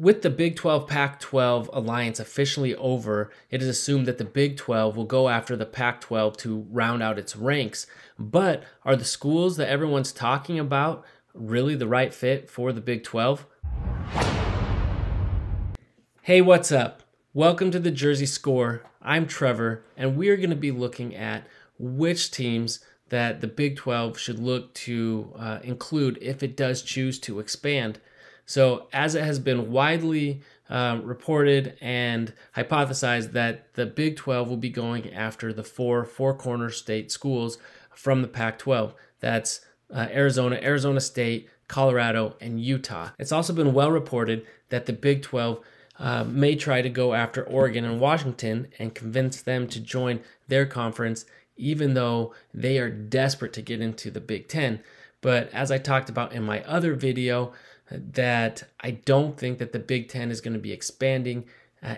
with the Big 12 Pac-12 alliance officially over, it is assumed that the Big 12 will go after the Pac-12 to round out its ranks. But are the schools that everyone's talking about really the right fit for the Big 12? Hey, what's up? Welcome to the Jersey Score. I'm Trevor, and we are going to be looking at which teams that the Big 12 should look to include if it does choose to expand. So, as it has been widely reported and hypothesized that the Big 12 will be going after the four corner state schools from the Pac-12. That's Arizona, Arizona State, Colorado, and Utah. It's also been well reported that the Big 12 may try to go after Oregon and Washington and convince them to join their conference, even though they are desperate to get into the Big 10. But as I talked about in my other video, that I don't think that the Big 10 is going to be expanding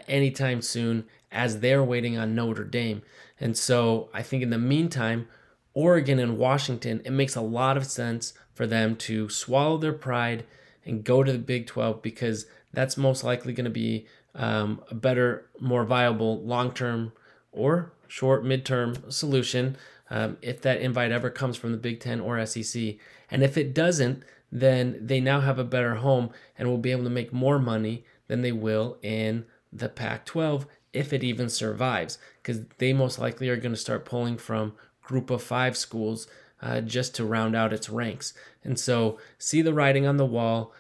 anytime soon, as they're waiting on Notre Dame. And so I think in the meantime, Oregon and Washington, it makes a lot of sense for them to swallow their pride and go to the Big 12, because that's most likely going to be a better, more viable long-term or short, mid-term solution if that invite ever comes from the Big 10 or SEC. And if it doesn't, then they now have a better home and will be able to make more money than they will in the Pac-12 if it even survives, because they most likely are going to start pulling from group of 5 schools just to round out its ranks. And so see the writing on the wall,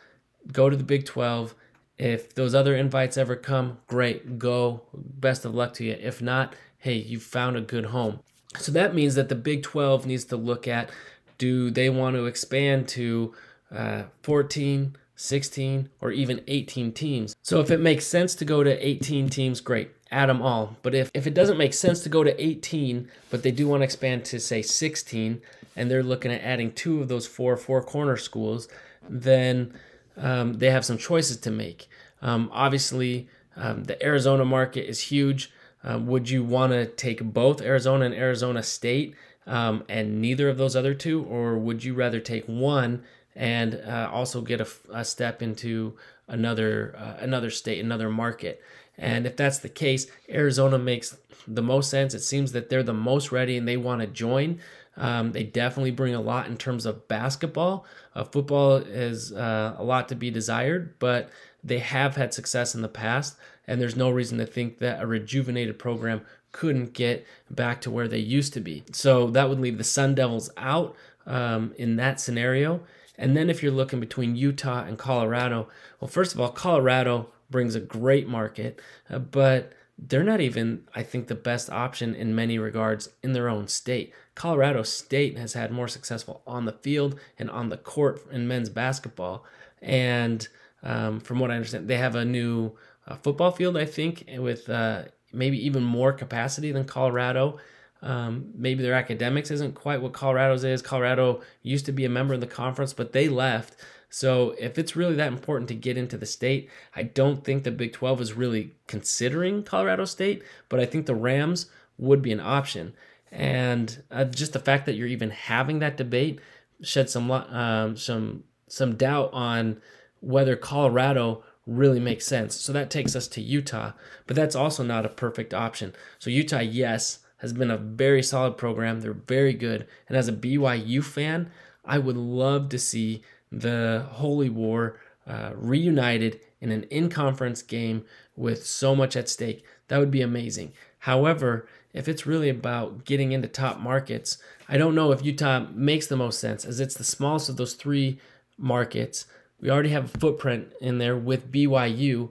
go to the Big 12. If those other invites ever come, great, go. Best of luck to you. If not, hey, you found a good home. So that means that the Big 12 needs to look at, do they want to expand to 14, 16, or even 18 teams? So if it makes sense to go to 18 teams, great, add them all. But if it doesn't make sense to go to 18, but they do want to expand to, say, 16, and they're looking at adding 2 of those four corner schools, then they have some choices to make. Obviously, the Arizona market is huge. Would you want to take both Arizona and Arizona State and neither of those other 2? Or would you rather take one and also get a step into another state, another market? And if that's the case, Arizona makes the most sense. It seems that they're the most ready and they want to join. They definitely bring a lot in terms of basketball. Football is a lot to be desired, but they have had success in the past, and there's no reason to think that a rejuvenated program couldn't get back to where they used to be. So that would leave the Sun Devils out in that scenario. And then if you're looking between Utah and Colorado, well, first of all, Colorado brings a great market, but they're not even, I think, the best option in many regards in their own state. Colorado State has had more successful on the field and on the court in men's basketball. And from what I understand, they have a new football field, I think, with maybe even more capacity than Colorado. Maybe their academics isn't quite what Colorado's is. Colorado used to be a member of the conference, but they left. So if it's really that important to get into the state, I don't think the Big 12 is really considering Colorado State, but I think the Rams would be an option. And just the fact that you're even having that debate sheds some doubt on whether Colorado really makes sense. So that takes us to Utah, but that's also not a perfect option. So Utah, yes, has been a very solid program. They're very good. And as a BYU fan, I would love to see the Holy War reunited in an in-conference game with so much at stake. That would be amazing. However, if it's really about getting into top markets, I don't know if Utah makes the most sense, as it's the smallest of those 3 markets. We already have a footprint in there with BYU,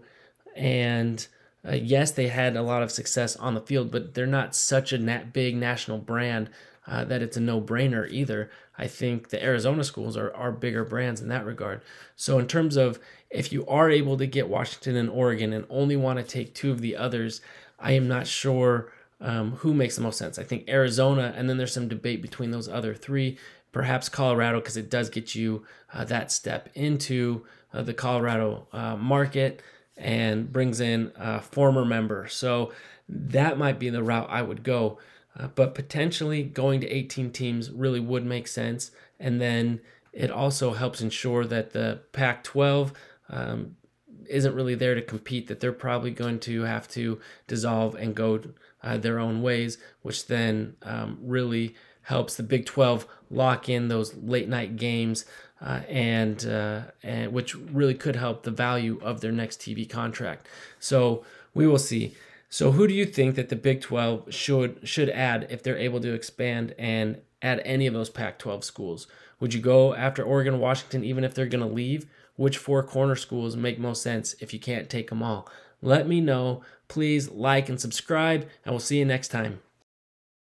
and yes, they had a lot of success on the field, but they're not such a big national brand that it's a no-brainer either. I think the Arizona schools are bigger brands in that regard. So in terms of if you are able to get Washington and Oregon and only want to take 2 of the others, I am not sure who makes the most sense. I think Arizona, and then there's some debate between those other 3. Perhaps Colorado, because it does get you that step into the Colorado market and brings in a former member. So that might be the route I would go. But potentially going to 18 teams really would make sense. And then it also helps ensure that the Pac-12 isn't really there to compete, that they're probably going to have to dissolve and go their own ways, which then really helps the Big 12 lock in those late night games, and which really could help the value of their next TV contract. So we will see. So who do you think that the Big 12 should add if they're able to expand and add any of those Pac-12 schools? Would you go after Oregon, Washington, even if they're going to leave? Which four corner schools make most sense if you can't take them all? Let me know. Please like and subscribe, and we'll see you next time.